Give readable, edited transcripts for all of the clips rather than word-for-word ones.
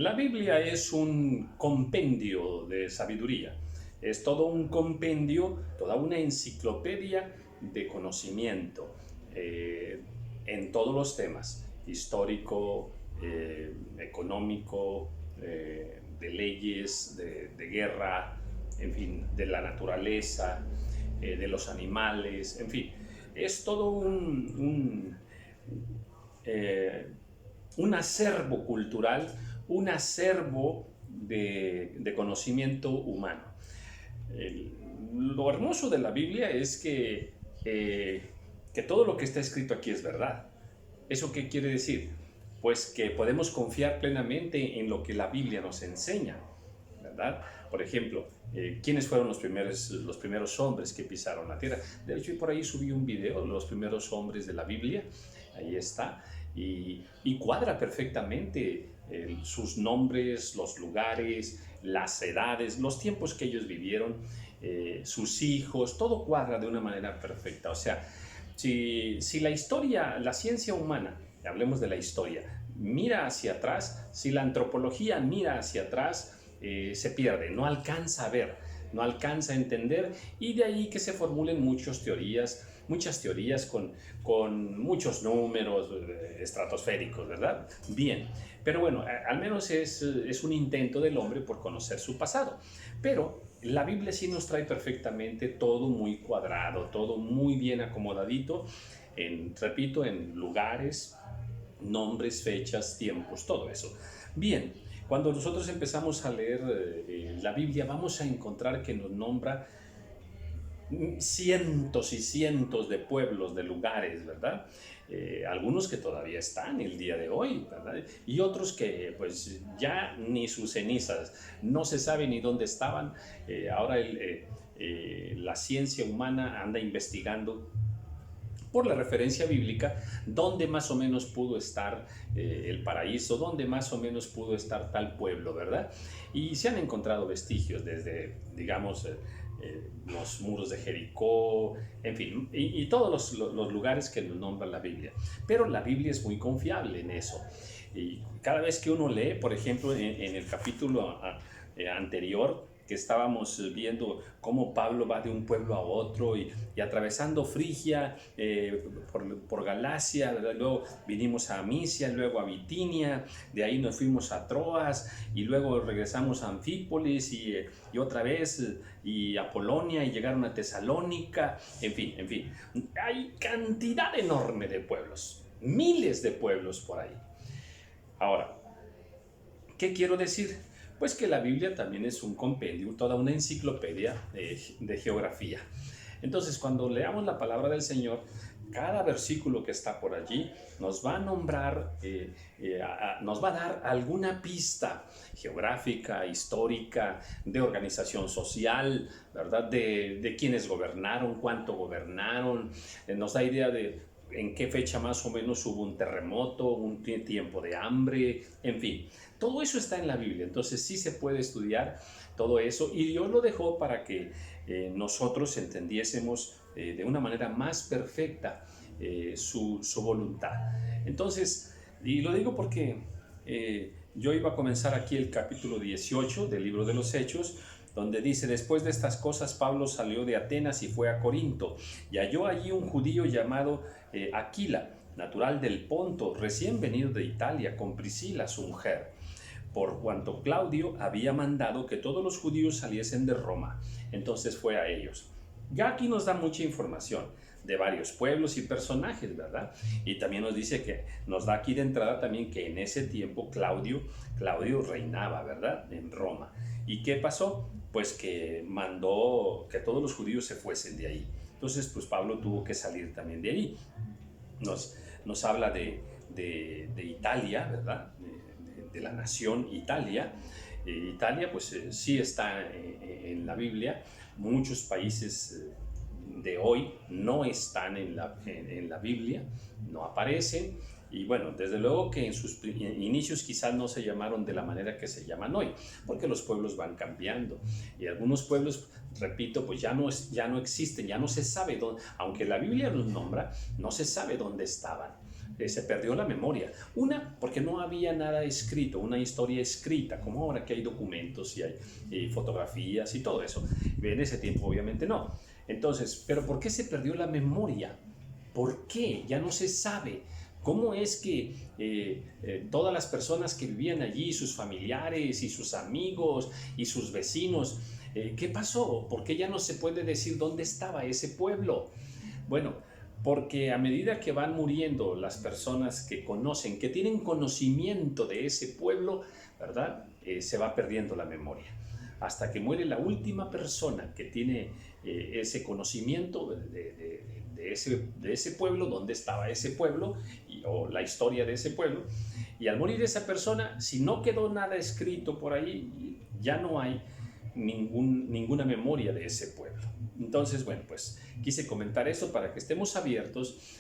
La Biblia es un compendio de sabiduría, es todo un compendio, toda una enciclopedia de conocimiento en todos los temas, histórico, económico, de leyes, de guerra, en fin, de la naturaleza, de los animales, en fin, es todo un acervo cultural, un acervo de conocimiento humano. Lo hermoso de la Biblia es que todo lo que está escrito aquí es verdad. ¿Eso qué quiere decir? Pues que podemos confiar plenamente en lo que la Biblia nos enseña, ¿verdad? Por ejemplo, ¿quiénes fueron los primeros hombres que pisaron la tierra? De hecho, por ahí subí un video, los primeros hombres de la Biblia, ahí está, y cuadra perfectamente sus nombres, los lugares, las edades, los tiempos que ellos vivieron, sus hijos, todo cuadra de una manera perfecta. O sea, si la historia, la ciencia humana, hablemos de la historia, mira hacia atrás, si la antropología mira hacia atrás, se pierde, no alcanza a ver, no alcanza a entender, y de ahí que se formulen muchas teorías con muchos números estratosféricos, ¿verdad? Bien, pero bueno, al menos es un intento del hombre por conocer su pasado. Pero la Biblia sí nos trae perfectamente todo muy cuadrado, todo muy bien acomodadito, repito, en lugares, nombres, fechas, tiempos, todo eso. Bien, cuando nosotros empezamos a leer la Biblia, vamos a encontrar que nos nombra cientos y cientos de pueblos, de lugares, ¿verdad? Algunos que todavía están el día de hoy, ¿verdad? Y otros que pues ya ni sus cenizas, no se sabe ni dónde estaban. Ahora la ciencia humana anda investigando por la referencia bíblica, dónde más o menos pudo estar el paraíso, dónde más o menos pudo estar tal pueblo, ¿verdad? Y se han encontrado vestigios desde, digamos, los muros de Jericó, en fin, y todos los lugares que nos nombra la Biblia. Pero la Biblia es muy confiable en eso. Y cada vez que uno lee, por ejemplo, en el capítulo anterior, que estábamos viendo cómo Pablo va de un pueblo a otro y atravesando Frigia, por Galacia, ¿verdad? Luego vinimos a Misia, luego a Bitinia, de ahí nos fuimos a Troas y luego regresamos a Anfípolis y otra vez y a Polonia y llegaron a Tesalónica, en fin, hay cantidad enorme de pueblos, miles de pueblos por ahí. Ahora, ¿qué quiero decir? Pues que la Biblia también es un compendio, toda una enciclopedia de geografía. Entonces, cuando leamos la palabra del Señor, cada versículo que está por allí nos va a nombrar, nos va a dar alguna pista geográfica, histórica, de organización social, ¿verdad? De quiénes gobernaron, cuánto gobernaron, nos da idea de en qué fecha más o menos hubo un terremoto, un tiempo de hambre, en fin. Todo eso está en la Biblia, entonces sí se puede estudiar todo eso y Dios lo dejó para que nosotros entendiésemos de una manera más perfecta su voluntad. Entonces, y lo digo porque yo iba a comenzar aquí el capítulo 18 del libro de los Hechos, donde dice: después de estas cosas Pablo salió de Atenas y fue a Corinto, y halló allí un judío llamado Aquila, natural del Ponto, recién venido de Italia, con Priscila su mujer, por cuanto Claudio había mandado que todos los judíos saliesen de Roma. Entonces fue a ellos. Ya aquí nos da mucha información de varios pueblos y personajes, ¿verdad? Y también nos dice que, nos da aquí de entrada también que en ese tiempo Claudio reinaba, ¿verdad? En Roma. ¿Y qué pasó? Pues que mandó que todos los judíos se fuesen de ahí. Entonces, pues Pablo tuvo que salir también de ahí. Nos habla de Italia, ¿verdad? De la nación Italia. Italia, pues sí está en la Biblia. Muchos países de hoy no están en la Biblia, no aparecen. Y bueno, desde luego que en sus inicios quizás no se llamaron de la manera que se llaman hoy, porque los pueblos van cambiando. Y algunos pueblos, repito, pues ya no existen, ya no se sabe dónde, aunque la Biblia los nombra, no se sabe dónde estaban. Se perdió la memoria. Una, porque no había nada escrito, una historia escrita, como ahora que hay documentos y hay fotografías y todo eso. En ese tiempo obviamente no. Entonces, ¿pero por qué se perdió la memoria? ¿Por qué? Ya no se sabe. ¿Cómo es que todas las personas que vivían allí, sus familiares y sus amigos y sus vecinos, qué pasó? ¿Por qué ya no se puede decir dónde estaba ese pueblo? Bueno, porque a medida que van muriendo las personas que conocen, que tienen conocimiento de ese pueblo, ¿verdad? Se va perdiendo la memoria. Hasta que muere la última persona que tiene ese conocimiento de ese pueblo, dónde estaba ese pueblo, o la historia de ese pueblo. Y al morir esa persona, si no quedó nada escrito por ahí, ya no hay ninguna memoria de ese pueblo. Entonces, bueno, pues quise comentar eso para que estemos abiertos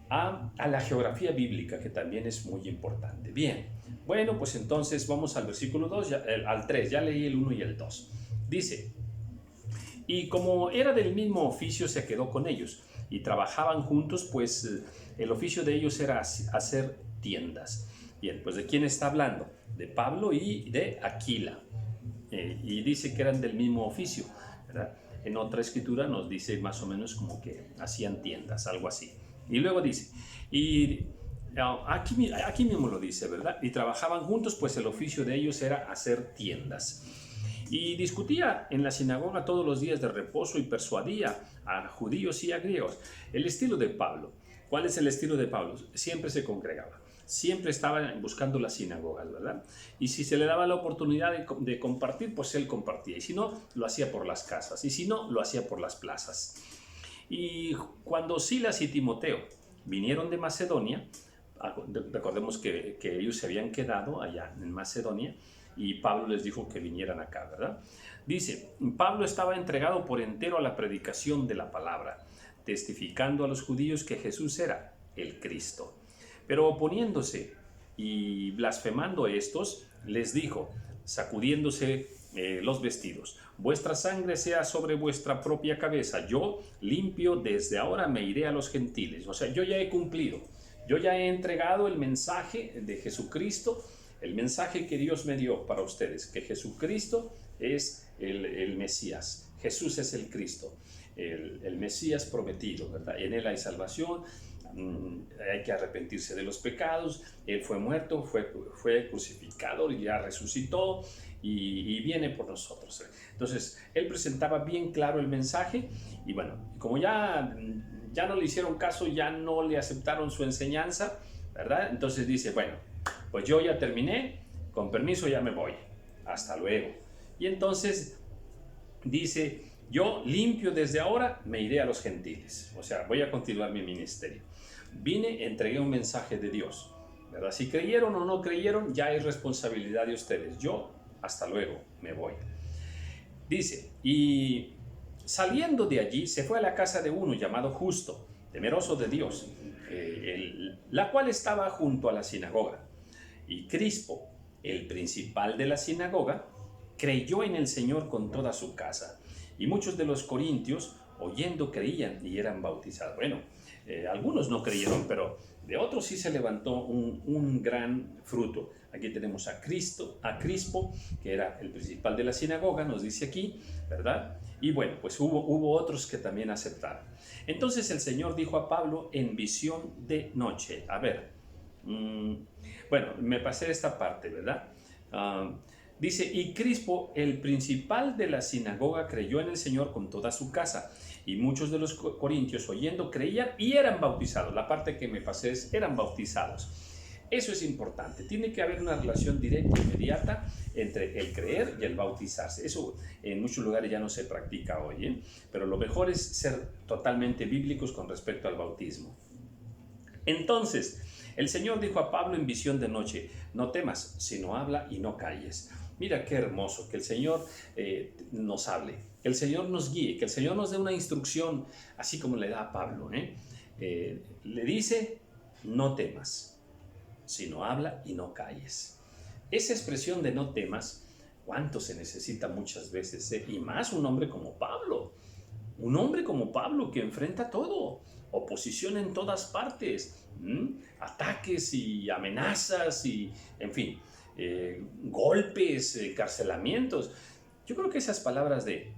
a la geografía bíblica, que también es muy importante. Bien, bueno, pues entonces vamos al versículo 2, al 3, ya leí el 1 y el 2. Dice, y como era del mismo oficio, se quedó con ellos, y trabajaban juntos, pues el oficio de ellos era hacer tiendas. Bien, pues ¿de quién está hablando? De Pablo y de Aquila. Y dice que eran del mismo oficio, ¿verdad? En otra escritura nos dice más o menos como que hacían tiendas, algo así. Y luego dice, y aquí mismo lo dice, ¿verdad? Y trabajaban juntos, pues el oficio de ellos era hacer tiendas. Y discutía en la sinagoga todos los días de reposo y persuadía a judíos y a griegos. El estilo de Pablo. ¿Cuál es el estilo de Pablo? Siempre se congregaba. Siempre estaba buscando las sinagogas, ¿verdad? Y si se le daba la oportunidad de compartir, pues él compartía. Y si no, lo hacía por las casas. Y si no, lo hacía por las plazas. Y cuando Silas y Timoteo vinieron de Macedonia, recordemos que ellos se habían quedado allá en Macedonia, y Pablo les dijo que vinieran acá, ¿verdad? Dice, Pablo estaba entregado por entero a la predicación de la palabra, testificando a los judíos que Jesús era el Cristo. Pero oponiéndose y blasfemando a estos, les dijo, sacudiéndose los vestidos, vuestra sangre sea sobre vuestra propia cabeza, yo limpio desde ahora me iré a los gentiles. O sea, yo ya he cumplido, yo ya he entregado el mensaje de Jesucristo, el mensaje que Dios me dio para ustedes, que Jesucristo es el Mesías, Jesús es el Cristo, el Mesías prometido, ¿verdad? En él hay salvación, hay que arrepentirse de los pecados, él fue muerto, fue crucificado y ya resucitó y viene por nosotros. Entonces, él presentaba bien claro el mensaje y bueno, como ya no le hicieron caso, ya no le aceptaron su enseñanza, ¿verdad? Entonces dice, bueno, pues yo ya terminé, con permiso ya me voy, hasta luego. Y entonces dice, yo limpio desde ahora, me iré a los gentiles, o sea, voy a continuar mi ministerio. Vine, entregué un mensaje de Dios, ¿verdad? Si creyeron o no creyeron, ya es responsabilidad de ustedes. Yo, hasta luego, me voy. Dice, y saliendo de allí, se fue a la casa de uno llamado Justo, temeroso de Dios, la cual estaba junto a la sinagoga. Y Crispo, el principal de la sinagoga, creyó en el Señor con toda su casa. Y muchos de los corintios, oyendo, creían y eran bautizados. Bueno, algunos no creyeron, pero de otros sí se levantó un gran fruto. Aquí tenemos a Crispo, que era el principal de la sinagoga, nos dice aquí, ¿verdad? Y bueno, pues hubo otros que también aceptaron. Entonces el Señor dijo a Pablo en visión de noche. A ver, bueno, me pasé esta parte, ¿verdad? Dice, y Crispo, el principal de la sinagoga, creyó en el Señor con toda su casa. Y muchos de los corintios, oyendo, creían y eran bautizados. La parte que me pasé es, eran bautizados. Eso es importante. Tiene que haber una relación directa, inmediata, entre el creer y el bautizarse. Eso en muchos lugares ya no se practica hoy, ¿eh? Pero lo mejor es ser totalmente bíblicos con respecto al bautismo. Entonces, el Señor dijo a Pablo en visión de noche, no temas, sino habla y no calles, Mira qué hermoso, que el Señor nos hable, que el Señor nos guíe, que el Señor nos dé una instrucción, así como le da a Pablo. Le dice, no temas, sino habla y no calles. Esa expresión de no temas, ¿cuánto se necesita muchas veces? Y más un hombre como Pablo. Un hombre como Pablo que enfrenta todo, oposición en todas partes, ataques y amenazas y, en fin, golpes, encarcelamientos. Yo creo que esas palabras de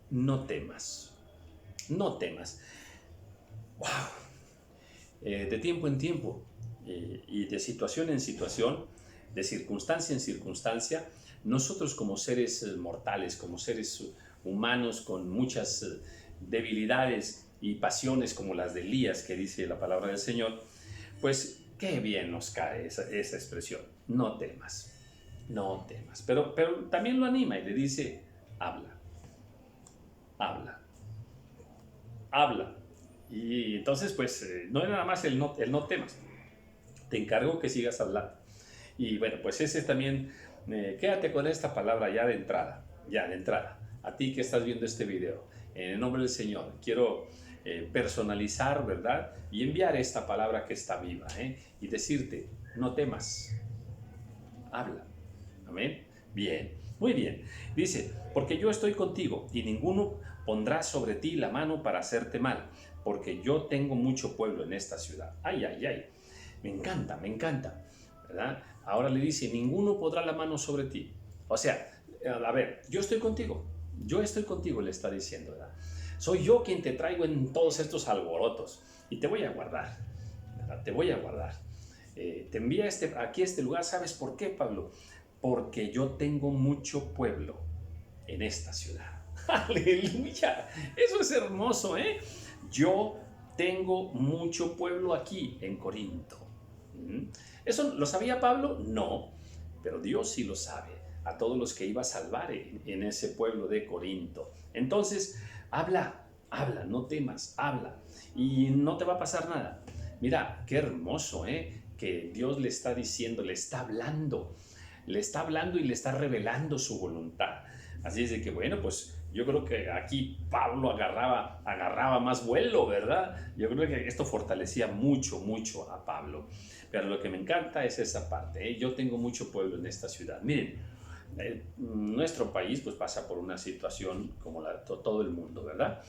no temas, no temas, wow, de tiempo en tiempo y de situación en situación, de circunstancia en circunstancia, nosotros como seres mortales, como seres humanos con muchas debilidades y pasiones como las de Elías, que dice la palabra del Señor, pues qué bien nos cae esa expresión, no temas, no temas. Pero también lo anima y le dice, habla, habla, habla. Y entonces pues no es nada más el no temas, te encargo que sigas hablando. Y bueno, pues ese también, quédate con esta palabra ya de entrada, a ti que estás viendo este video. En el nombre del Señor, quiero personalizar, ¿verdad? Y enviar esta palabra que está viva, y decirte, no temas, habla. Amén. Bien, muy bien. Dice, porque yo estoy contigo y ninguno pondrá sobre ti la mano para hacerte mal, porque yo tengo mucho pueblo en esta ciudad. Ay, ay, ay. Me encanta, ¿verdad? Ahora le dice, ninguno pondrá la mano sobre ti. O sea, a ver, yo estoy contigo, le está diciendo, ¿verdad? Soy yo quien te traigo en todos estos alborotos y te voy a guardar, ¿verdad? Te voy a guardar. Te envía aquí a este lugar, ¿sabes por qué, Pablo? Porque yo tengo mucho pueblo en esta ciudad. ¡Aleluya! Eso es hermoso, ¿eh? Yo tengo mucho pueblo aquí en Corinto. ¿Eso lo sabía Pablo? No, pero Dios sí lo sabe, a todos los que iba a salvar en ese pueblo de Corinto. Entonces, habla, no temas, habla, y no te va a pasar nada. Mira, qué hermoso, que Dios le está diciendo, le está hablando y le está revelando su voluntad. Así es de que, bueno, pues yo creo que aquí Pablo agarraba más vuelo, ¿verdad? Yo creo que esto fortalecía mucho a Pablo. Pero lo que me encanta es esa parte, Yo tengo mucho pueblo en esta ciudad. Miren, nuestro país pues pasa por una situación como todo el mundo, ¿verdad?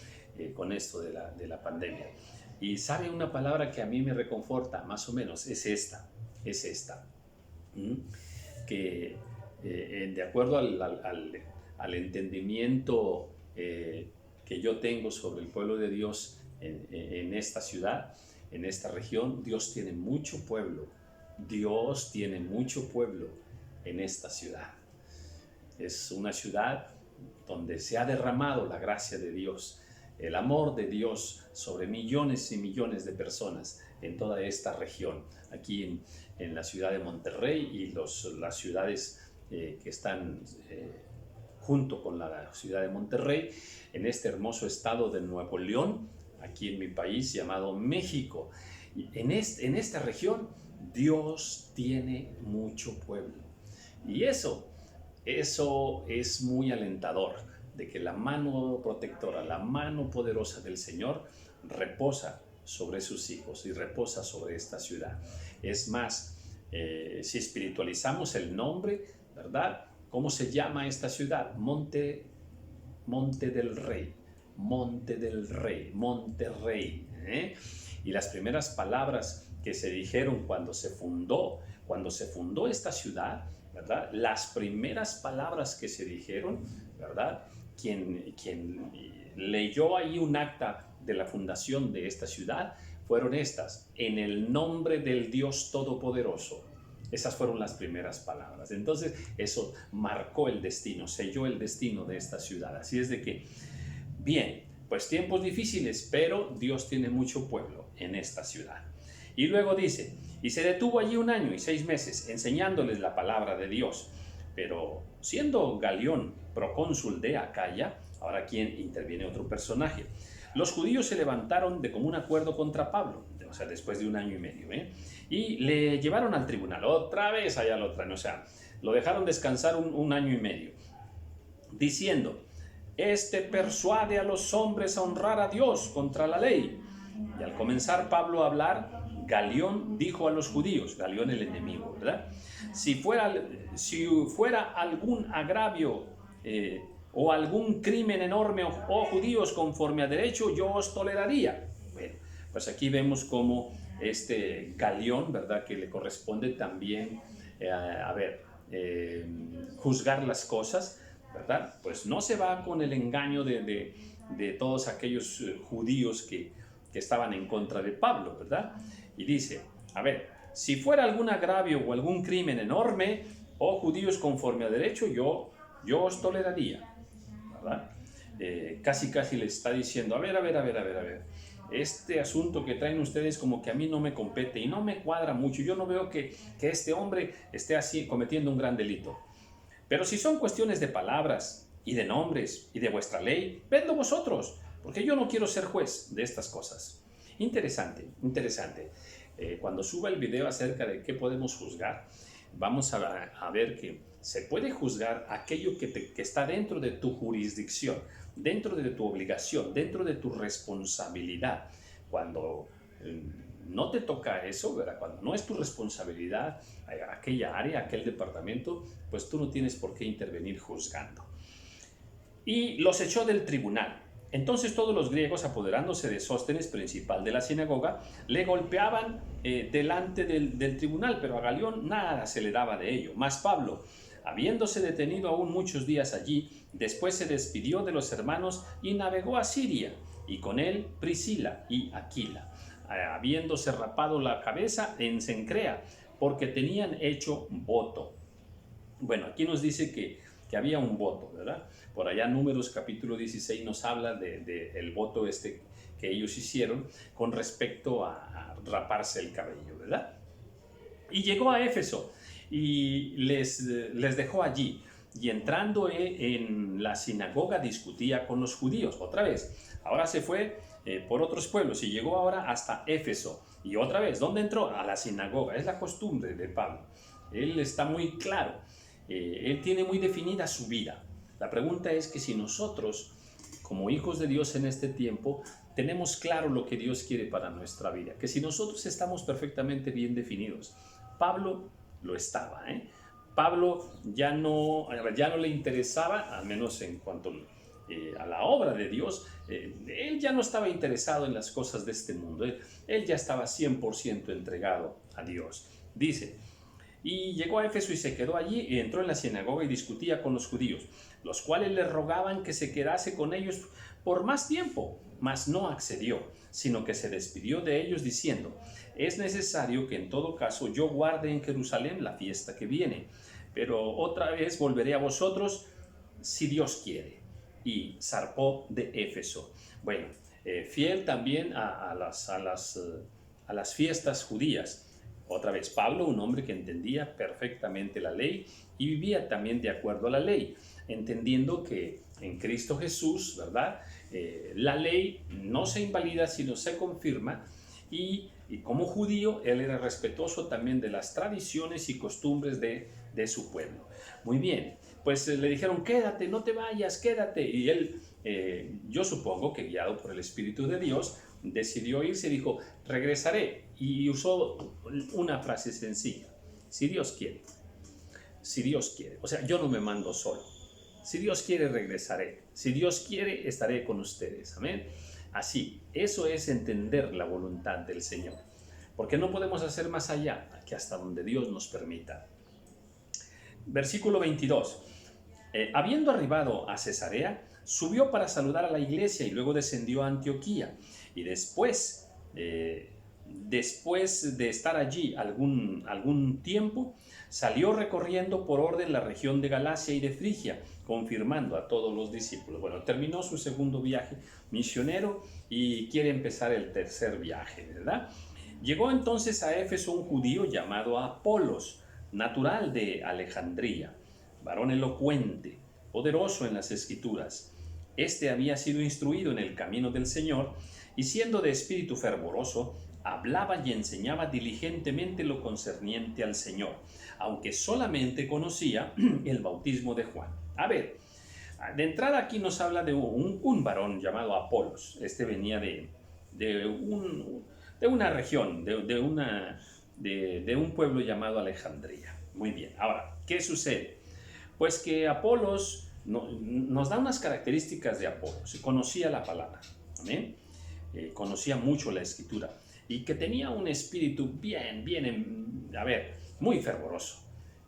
Con esto de la pandemia. Y sabe una palabra que a mí me reconforta, más o menos, es esta. Que de acuerdo al entendimiento que yo tengo sobre el pueblo de Dios en esta ciudad, en esta región, Dios tiene mucho pueblo. Dios tiene mucho pueblo en esta ciudad. Es una ciudad donde se ha derramado la gracia de Dios, el amor de Dios sobre millones y millones de personas en toda esta región, aquí en la ciudad de Monterrey y las ciudades que están junto con la ciudad de Monterrey, en este hermoso estado de Nuevo León, aquí en mi país llamado México. Y en esta región Dios tiene mucho pueblo. Y eso es muy alentador, de que la mano protectora, la mano poderosa del Señor reposa sobre sus hijos y reposa sobre esta ciudad. Es más, si espiritualizamos el nombre, ¿verdad? ¿Cómo se llama esta ciudad? Monte del Rey, Monterrey. Y las primeras palabras que se dijeron cuando se fundó esta ciudad, ¿verdad? Las primeras palabras que se dijeron, ¿verdad? Quien leyó ahí un acta de la fundación de esta ciudad fueron estas: en el nombre del Dios Todopoderoso. Esas fueron las primeras palabras. Entonces eso marcó el destino, selló el destino de esta ciudad. Así es de que, bien, pues tiempos difíciles, pero Dios tiene mucho pueblo en esta ciudad. Y luego dice, y se detuvo allí 1 año y 6 meses enseñándoles la palabra de Dios. Pero siendo Galión procónsul de Acaya, ahora aquí interviene otro personaje, los judíos se levantaron de común acuerdo contra Pablo, o sea, después de 1 año y medio, y le llevaron al tribunal. Otra vez allá lo traen, o sea, Lo dejaron descansar un año y medio, diciendo: este persuade a los hombres a honrar a Dios contra la ley. Y al comenzar Pablo a hablar, Galión dijo a los judíos, Galión el enemigo, ¿verdad? Si fuera algún agravio o algún crimen enorme, judíos, conforme a derecho, yo os toleraría. Bueno, pues aquí vemos cómo este Galión, ¿verdad?, que le corresponde también, juzgar las cosas, ¿verdad? Pues no se va con el engaño de todos aquellos judíos que estaban en contra de Pablo, ¿verdad? Y dice, si fuera algún agravio o algún crimen enorme, judíos, conforme a derecho, yo os toleraría, ¿verdad? Casi le está diciendo, a ver, este asunto que traen ustedes como que a mí no me compete y no me cuadra mucho, yo no veo que este hombre esté así cometiendo un gran delito. Pero si son cuestiones de palabras y de nombres y de vuestra ley, vedlo vosotros, porque yo no quiero ser juez de estas cosas. Interesante. Cuando suba el video acerca de qué podemos juzgar, vamos a ver que se puede juzgar aquello que está dentro de tu jurisdicción, dentro de tu obligación, dentro de tu responsabilidad. Cuando no te toca eso, ¿verdad?, cuando no es tu responsabilidad aquella área, aquel departamento, pues tú no tienes por qué intervenir juzgando. Y los echó del tribunal. Entonces todos los griegos, apoderándose de Sóstenes, principal de la sinagoga, le golpeaban delante del tribunal, pero a Galión nada se le daba de ello. Mas Pablo, habiéndose detenido aún muchos días allí, después se despidió de los hermanos y navegó a Siria, y con él Priscila y Aquila, habiéndose rapado la cabeza en Cencrea, porque tenían hecho voto. Bueno, aquí nos dice que había un voto, ¿verdad? Por allá Números capítulo 16 nos habla del voto que ellos hicieron con respecto a raparse el cabello, ¿verdad? Y llegó a Éfeso y les dejó allí. Y entrando en la sinagoga discutía con los judíos. Otra vez, ahora se fue por otros pueblos y llegó ahora hasta Éfeso. Y otra vez, ¿dónde entró? A la sinagoga. Es la costumbre de Pablo. Él está muy claro. Él tiene muy definida su vida. La pregunta es que si nosotros, como hijos de Dios en este tiempo, tenemos claro lo que Dios quiere para nuestra vida, que si nosotros estamos perfectamente bien definidos. Pablo lo estaba, Pablo ya no le interesaba, al menos en cuanto a la obra de Dios, él ya no estaba interesado en las cosas de este mundo, él ya estaba 100% entregado a Dios. Dice, y llegó a Éfeso y se quedó allí y entró en la sinagoga y discutía con los judíos, los cuales le rogaban que se quedase con ellos por más tiempo, mas no accedió, sino que se despidió de ellos diciendo, es necesario que en todo caso yo guarde en Jerusalén la fiesta que viene, pero otra vez volveré a vosotros si Dios quiere. Y zarpó de Éfeso. Bueno, fiel también a las fiestas judías. Otra vez, Pablo, un hombre que entendía perfectamente la ley y vivía también de acuerdo a la ley, entendiendo que en Cristo Jesús, ¿verdad?, la ley no se invalida, sino se confirma, y como judío, él era respetuoso también de las tradiciones y costumbres de su pueblo. Muy bien, pues le dijeron, quédate, no te vayas, quédate, y él, yo supongo que guiado por el Espíritu de Dios, decidió irse y dijo, regresaré, y usó una frase sencilla, si Dios quiere, o sea, yo no me mando solo, si Dios quiere regresaré, si Dios quiere estaré con ustedes, amén. Así, eso es entender la voluntad del Señor, porque no podemos hacer más allá que hasta donde Dios nos permita. Versículo 22, habiendo arribado a Cesarea, subió para saludar a la iglesia y luego descendió a Antioquía, y después de estar allí algún tiempo, salió recorriendo por orden la región de Galacia y de Frigia, confirmando a todos los discípulos. Bueno, terminó su segundo viaje misionero y quiere empezar el tercer viaje, ¿verdad? Llegó entonces a Éfeso un judío llamado Apolos, natural de Alejandría, varón elocuente, poderoso en las Escrituras. Este había sido instruido en el camino del Señor y siendo de espíritu fervoroso, hablaba y enseñaba diligentemente lo concerniente al Señor, aunque solamente conocía el bautismo de Juan. A ver, de entrada aquí nos habla de un varón llamado Apolos. Este venía de una región, de un pueblo llamado Alejandría. Muy bien, ahora, ¿qué sucede? Pues que Apolos nos da unas características de Apolos. Conocía la palabra, ¿amén? Conocía mucho la escritura y que tenía un espíritu muy fervoroso,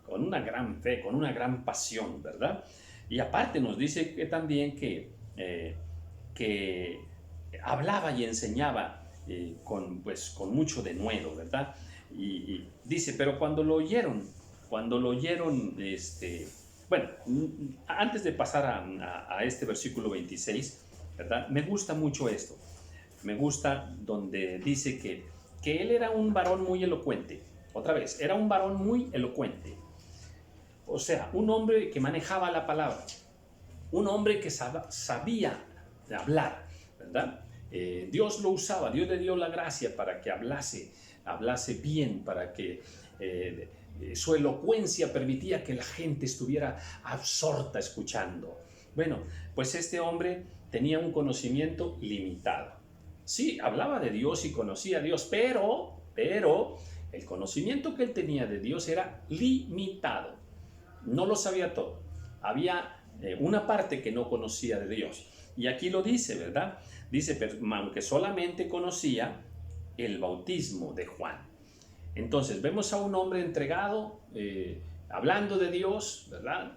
con una gran fe, con una gran pasión, ¿verdad? Y aparte nos dice que también que hablaba y enseñaba con mucho denuedo, ¿verdad? Y dice, pero cuando lo oyeron, bueno, antes de pasar a este versículo 26, ¿verdad? Me gusta mucho esto. Me gusta donde dice que él era un varón muy elocuente. Otra vez, era un varón muy elocuente. O sea, un hombre que manejaba la palabra. Un hombre que sabía hablar, ¿verdad? Dios lo usaba, Dios le dio la gracia para que hablase bien, para que su elocuencia permitía que la gente estuviera absorta escuchando. Bueno, pues este hombre tenía un conocimiento limitado. Sí, hablaba de Dios y conocía a Dios, pero el conocimiento que él tenía de Dios era limitado. No lo sabía todo. Había una parte que no conocía de Dios. Y aquí lo dice, ¿verdad? Dice, pero aunque solamente conocía el bautismo de Juan. Entonces, vemos a un hombre entregado, hablando de Dios, ¿verdad?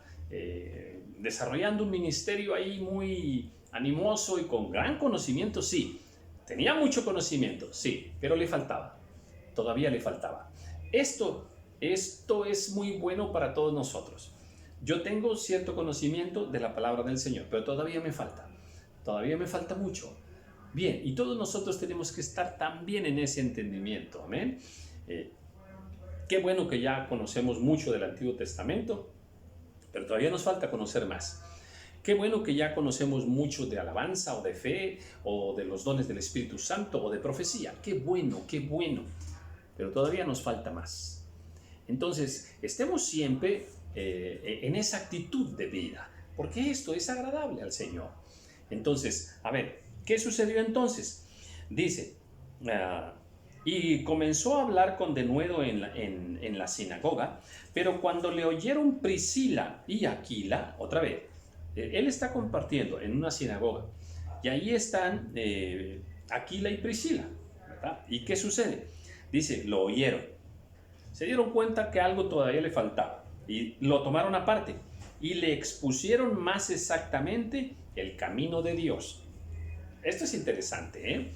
Desarrollando un ministerio ahí muy animoso y con gran conocimiento, sí. Tenía mucho conocimiento, sí, pero le faltaba. Todavía le faltaba. Esto es muy bueno para todos nosotros. Yo tengo cierto conocimiento de la palabra del Señor, pero todavía me falta. Todavía me falta mucho. Bien, y todos nosotros tenemos que estar también en ese entendimiento. Amén. Qué bueno que ya conocemos mucho del Antiguo Testamento, pero todavía nos falta conocer más. Qué bueno que ya conocemos mucho de alabanza o de fe o de los dones del Espíritu Santo o de profecía. Qué bueno, pero todavía nos falta más. Entonces, estemos siempre en esa actitud de vida, porque esto es agradable al Señor. Entonces, a ver, ¿qué sucedió entonces? Dice, y comenzó a hablar con denuedo en la sinagoga, pero cuando le oyeron Priscila y Aquila, otra vez, él está compartiendo en una sinagoga, y ahí están Aquila y Priscila, ¿verdad? ¿Y qué sucede? Dice, lo oyeron, se dieron cuenta que algo todavía le faltaba, y lo tomaron aparte, y le expusieron más exactamente el camino de Dios. Esto es interesante, ¿eh?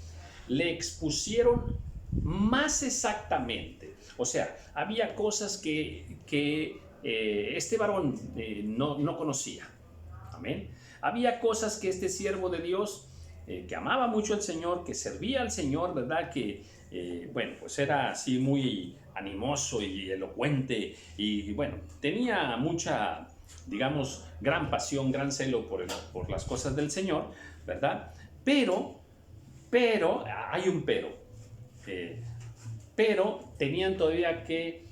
Le expusieron más exactamente. O sea, había cosas que este varón no conocía. Amén. Había cosas que este siervo de Dios, que amaba mucho al Señor, que servía al Señor, ¿verdad? Que, pues era así muy animoso y elocuente y, bueno, tenía mucha, digamos, gran pasión, gran celo por las cosas del Señor, ¿verdad? Pero, hay un pero tenían todavía que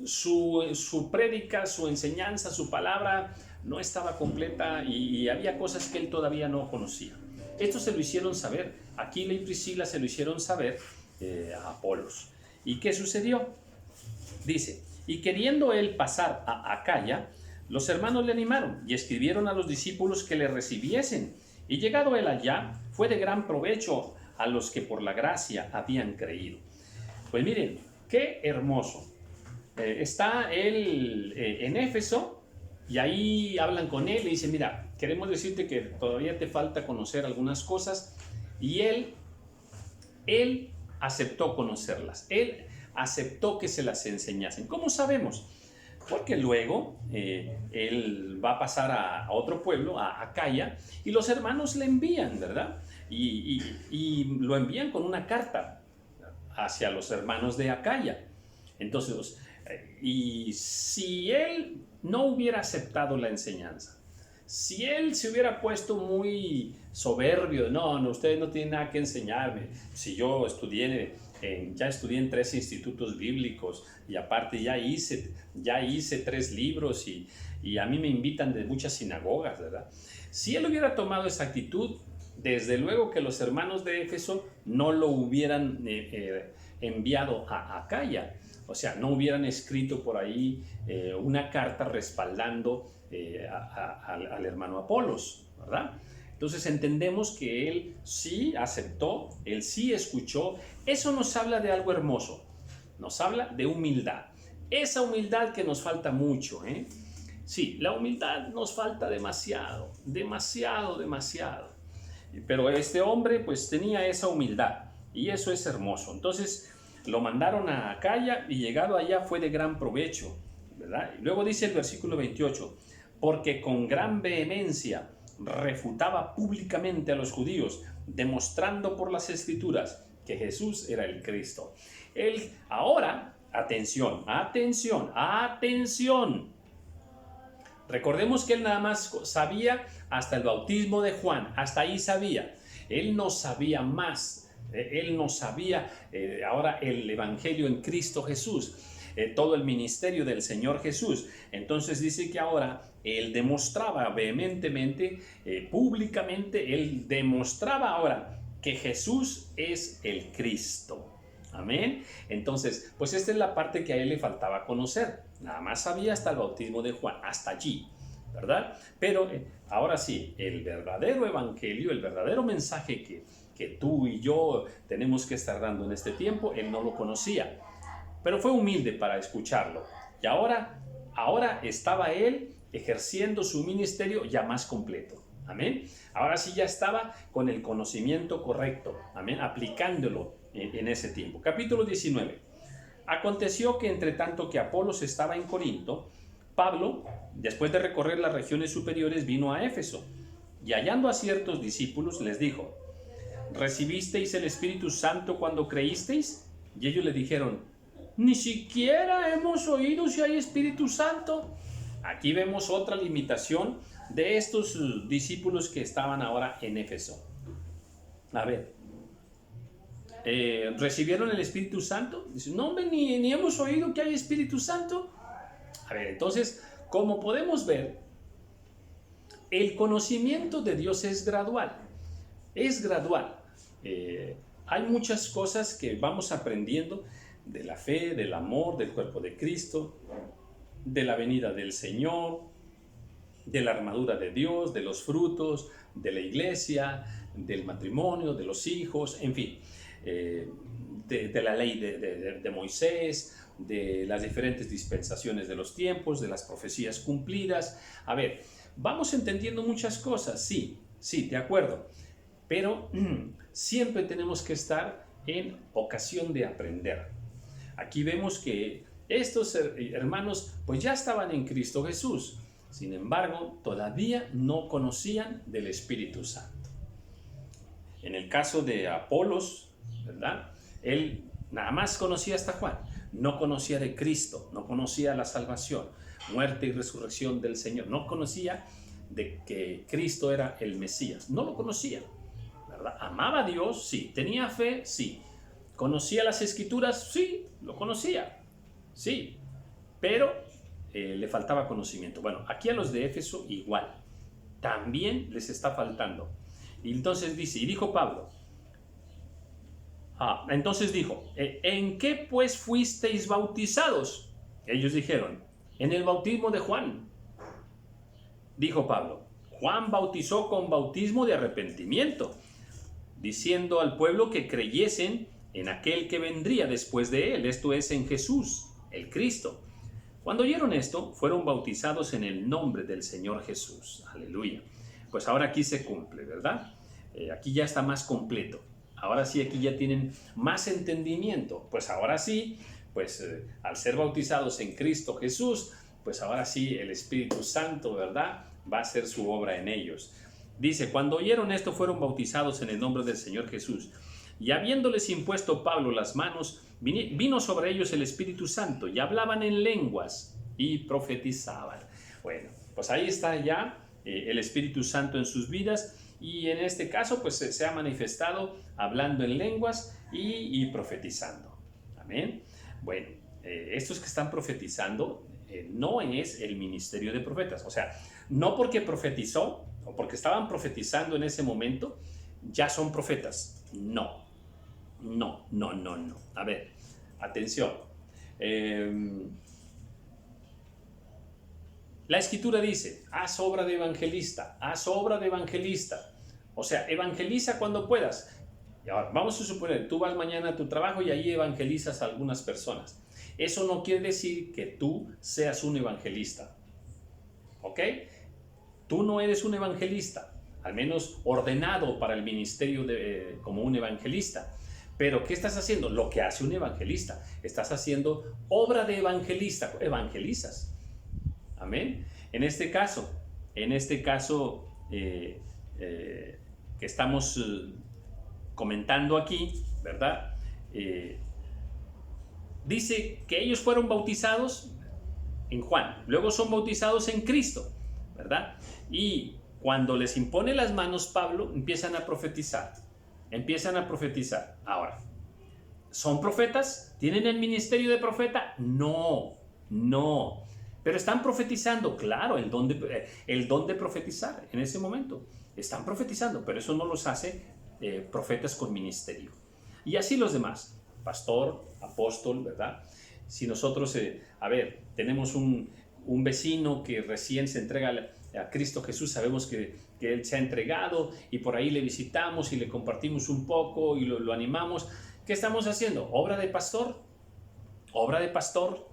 su prédica, su enseñanza, su palabra no estaba completa y había cosas que él todavía no conocía. Esto se lo hicieron saber, Aquila y Priscila se lo hicieron saber a Apolos. ¿Y qué sucedió? Dice, y queriendo él pasar a Acaya, los hermanos le animaron y escribieron a los discípulos que le recibiesen. Y llegado él allá, fue de gran provecho a los que por la gracia habían creído. Pues miren, qué hermoso. Está él en Éfeso y ahí hablan con él y dicen, mira, queremos decirte que todavía te falta conocer algunas cosas. Y él aceptó conocerlas. Él aceptó que se las enseñasen. ¿Cómo sabemos? Porque luego él va a pasar a otro pueblo, a Acaya, y los hermanos le envían, ¿verdad? Y lo envían con una carta hacia los hermanos de Acaya. Entonces, y si él no hubiera aceptado la enseñanza, Si él se hubiera puesto muy soberbio, no, no, ustedes no tienen nada que enseñarme. Si yo ya estudié en 3 institutos bíblicos y aparte ya hice 3 libros y a mí me invitan de muchas sinagogas, ¿verdad? Si él hubiera tomado esa actitud, desde luego que los hermanos de Éfeso no lo hubieran enviado a Acaya. O sea, no hubieran escrito por ahí una carta respaldando al hermano Apolos, ¿verdad? Entonces entendemos que él sí aceptó, él sí escuchó. Eso nos habla de algo hermoso, nos habla de humildad. Esa humildad que nos falta mucho, ¿eh? Sí, la humildad nos falta demasiado, demasiado, demasiado. Pero este hombre pues tenía esa humildad y eso es hermoso. Entonces lo mandaron a Acaya y llegado allá fue de gran provecho, ¿verdad? Y luego dice el versículo 28, porque con gran vehemencia refutaba públicamente a los judíos, demostrando por las escrituras que Jesús era el Cristo. Él ahora, atención, atención, atención. Recordemos que él nada más sabía hasta el bautismo de Juan, hasta ahí sabía. Él no sabía más. Él no sabía ahora el evangelio en Cristo Jesús, todo el ministerio del Señor Jesús. Entonces dice que ahora él demostraba vehementemente, públicamente, él demostraba ahora que Jesús es el Cristo. Amén. Entonces, pues esta es la parte que a él le faltaba conocer. Nada más sabía hasta el bautismo de Juan, hasta allí, ¿verdad? Pero ahora sí, el verdadero evangelio, el verdadero mensaje que tú y yo tenemos que estar dando en este tiempo, él no lo conocía, pero fue humilde para escucharlo. Y ahora estaba él ejerciendo su ministerio ya más completo. Amén. Ahora sí ya estaba con el conocimiento correcto. Amén. Aplicándolo en ese tiempo. Capítulo 19. Aconteció que entre tanto que Apolos estaba en Corinto, Pablo, después de recorrer las regiones superiores, vino a Éfeso y hallando a ciertos discípulos les dijo: ¿recibisteis el Espíritu Santo cuando creísteis? Y ellos le dijeron: ni siquiera hemos oído si hay Espíritu Santo. Aquí vemos otra limitación de estos discípulos que estaban ahora en Éfeso. A ver, ¿recibieron el Espíritu Santo? Dicen, no, ni hemos oído que hay Espíritu Santo. A ver, entonces, como podemos ver, el conocimiento de Dios es gradual. Es gradual. Hay muchas cosas que vamos aprendiendo de la fe, del amor, del cuerpo de Cristo, de la venida del Señor, de la armadura de Dios, de los frutos, de la iglesia, del matrimonio, de los hijos, en fin, de la ley de Moisés, de las diferentes dispensaciones de los tiempos, de las profecías cumplidas. A ver, vamos entendiendo muchas cosas, sí, de acuerdo, pero siempre tenemos que estar en ocasión de aprender. Aquí vemos que estos hermanos pues ya estaban en Cristo Jesús, sin embargo todavía no conocían del Espíritu Santo. En el caso de Apolos, ¿verdad? Él nada más conocía hasta Juan, no conocía de Cristo, no conocía la salvación, muerte y resurrección del Señor, no conocía de que Cristo era el Mesías, no lo conocía, ¿verdad? Amaba a Dios, sí, tenía fe, sí, conocía las Escrituras, sí, lo conocía, sí, pero le faltaba conocimiento. Bueno, aquí a los de Éfeso igual, también les está faltando. Y entonces dice, y dijo Pablo, entonces dijo, ¿en qué pues fuisteis bautizados? Ellos dijeron, en el bautismo de Juan. Dijo Pablo, Juan bautizó con bautismo de arrepentimiento, diciendo al pueblo que creyesen en aquel que vendría después de él, esto es, en Jesús, el Cristo. Cuando oyeron esto, fueron bautizados en el nombre del Señor Jesús. Aleluya. Pues ahora aquí se cumple, ¿verdad? Aquí ya está más completo. Ahora sí, aquí ya tienen más entendimiento. Pues ahora sí, pues al ser bautizados en Cristo Jesús, pues ahora sí el Espíritu Santo, ¿verdad? Va a hacer su obra en ellos. Dice, cuando oyeron esto, fueron bautizados en el nombre del Señor Jesús. Y habiéndoles impuesto Pablo las manos, vino sobre ellos el Espíritu Santo, y hablaban en lenguas y profetizaban. Bueno, pues ahí está ya el Espíritu Santo en sus vidas, y en este caso pues se ha manifestado hablando en lenguas y profetizando. Amén. Bueno, estos que están profetizando no es el ministerio de profetas, o sea, no porque profetizó o porque estaban profetizando en ese momento ya son profetas. No, no, no, no, no. A ver, atención. La Escritura dice, haz obra de evangelista, haz obra de evangelista. O sea, evangeliza cuando puedas. Y ahora, vamos a suponer, tú vas mañana a tu trabajo y ahí evangelizas a algunas personas. Eso no quiere decir que tú seas un evangelista. ¿Ok? Tú no eres un evangelista, al menos ordenado para el ministerio como un evangelista. Pero ¿qué estás haciendo? Lo que hace un evangelista. Estás haciendo obra de evangelista. Evangelizas. Amén. En este caso que estamos comentando aquí, ¿verdad? Dice que ellos fueron bautizados en Juan, luego son bautizados en Cristo, ¿verdad? Y cuando les impone las manos Pablo, empiezan a profetizar. Ahora, ¿son profetas? ¿Tienen el ministerio de profeta? No, no. Pero están profetizando, claro, el don de profetizar en ese momento. Están profetizando, pero eso no los hace profetas con ministerio. Y así los demás, pastor, apóstol, ¿verdad? Si nosotros, tenemos un vecino que recién se entrega a Cristo Jesús, sabemos que Él se ha entregado y por ahí le visitamos y le compartimos un poco y lo animamos. ¿Qué estamos haciendo? ¿Obra de pastor? ¿Obra de pastor?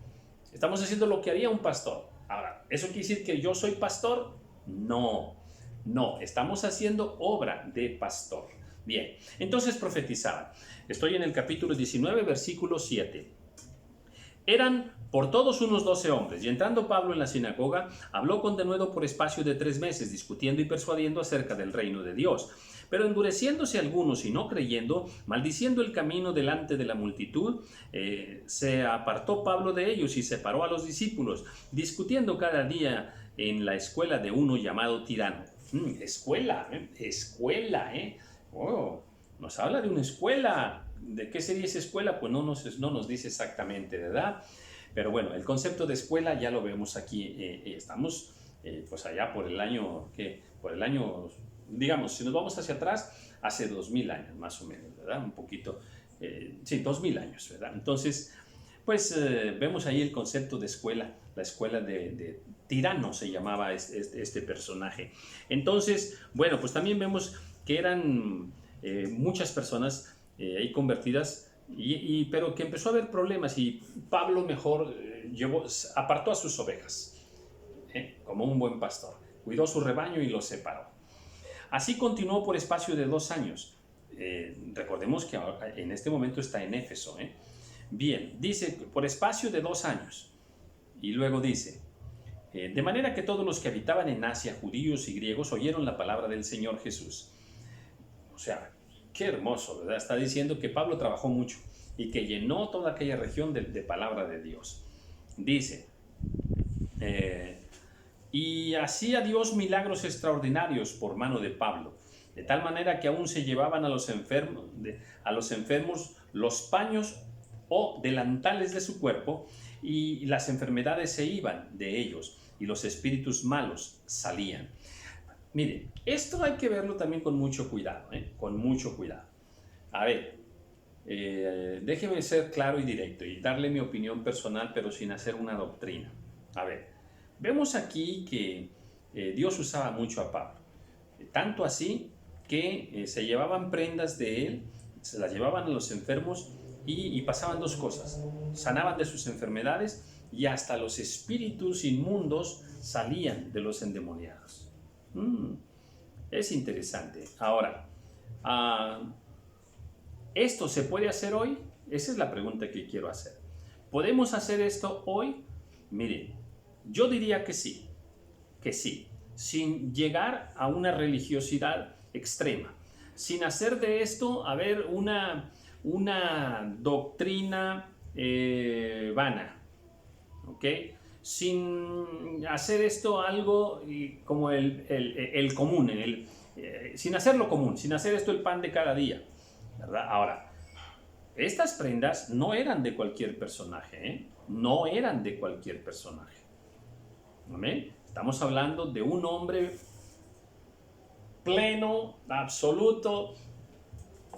Estamos haciendo lo que haría un pastor. Ahora, ¿eso quiere decir que yo soy pastor? No, no, estamos haciendo obra de pastor. Bien, entonces profetizaban. Estoy en el capítulo 19, versículo 7. Eran por todos unos 12 hombres, y entrando Pablo en la sinagoga, habló con denuedo por espacio de 3 meses, discutiendo y persuadiendo acerca del reino de Dios. Pero endureciéndose algunos y no creyendo, maldiciendo el camino delante de la multitud, se apartó Pablo de ellos y separó a los discípulos, discutiendo cada día en la escuela de uno llamado Tirano. Escuela. Oh, nos habla de una escuela. ¿De qué sería esa escuela? Pues no nos dice exactamente, ¿verdad? Pero bueno, el concepto de escuela ya lo vemos aquí. Estamos pues allá por el año, digamos, si nos vamos hacia atrás, hace 2000 años más o menos, ¿verdad? Un poquito, sí, 2000 años, ¿verdad? Entonces, pues vemos ahí el concepto de escuela, la escuela de Tirano se llamaba este personaje. Entonces, bueno, pues también vemos que eran muchas personas ahí convertidas, pero que empezó a haber problemas y Pablo mejor apartó a sus ovejas, como un buen pastor, cuidó su rebaño y los separó. Así continuó por espacio de 2 años. Recordemos que ahora, en este momento está en Éfeso. Bien, dice por espacio de 2 años. Y luego dice, de manera que todos los que habitaban en Asia, judíos y griegos, oyeron la palabra del Señor Jesús. O sea, qué hermoso, ¿verdad? Está diciendo que Pablo trabajó mucho y que llenó toda aquella región de palabra de Dios. Dice, y hacía Dios milagros extraordinarios por mano de Pablo, de tal manera que aún se llevaban a los enfermos los paños o delantales de su cuerpo, y las enfermedades se iban de ellos y los espíritus malos salían. Miren, esto hay que verlo también con mucho cuidado, con mucho cuidado. A ver, déjeme ser claro y directo y darle mi opinión personal, pero sin hacer una doctrina. A ver, vemos aquí que Dios usaba mucho a Pablo, tanto así que se llevaban prendas de él, se las llevaban a los enfermos y pasaban 2 cosas: sanaban de sus enfermedades y hasta los espíritus inmundos salían de los endemoniados. Es interesante. Ahora, ¿esto se puede hacer hoy? Esa es la pregunta que quiero hacer. ¿Podemos hacer esto hoy? Miren, yo diría que sí, sin llegar a una religiosidad extrema, sin hacer de esto, una doctrina vana, ¿ok? sin hacer esto algo como el común, sin hacerlo común, sin hacer esto el pan de cada día, ¿verdad? Ahora, estas prendas no eran de cualquier personaje, ¿eh? No eran de cualquier personaje. ¿Amén? Estamos hablando de un hombre pleno, absoluto,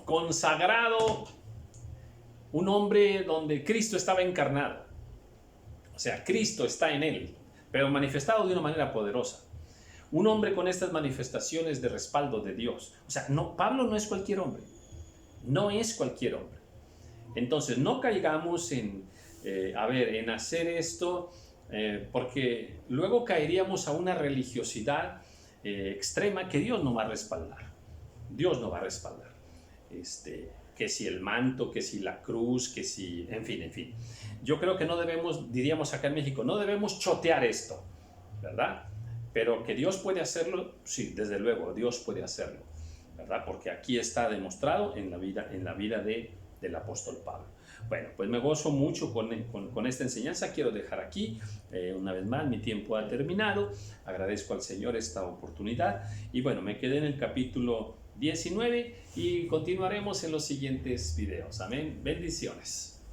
consagrado, un hombre donde Cristo estaba encarnado. O sea, Cristo está en él, pero manifestado de una manera poderosa. Un hombre con estas manifestaciones de respaldo de Dios. O sea, no, Pablo no es cualquier hombre. No es cualquier hombre. Entonces, no caigamos en hacer esto, porque luego caeríamos a una religiosidad extrema que Dios no va a respaldar. Dios no va a respaldar. Que si el manto, que si la cruz, que si, en fin. Yo creo que no debemos, diríamos acá en México, no debemos chotear esto, ¿verdad? Pero que Dios puede hacerlo, sí, desde luego, Dios puede hacerlo, ¿verdad? Porque aquí está demostrado en la vida del apóstol Pablo. Bueno, pues me gozo mucho con esta enseñanza. Quiero dejar aquí, una vez más, mi tiempo ha terminado. Agradezco al Señor esta oportunidad. Y bueno, me quedé en el capítulo 19 y continuaremos en los siguientes videos. Amén. Bendiciones.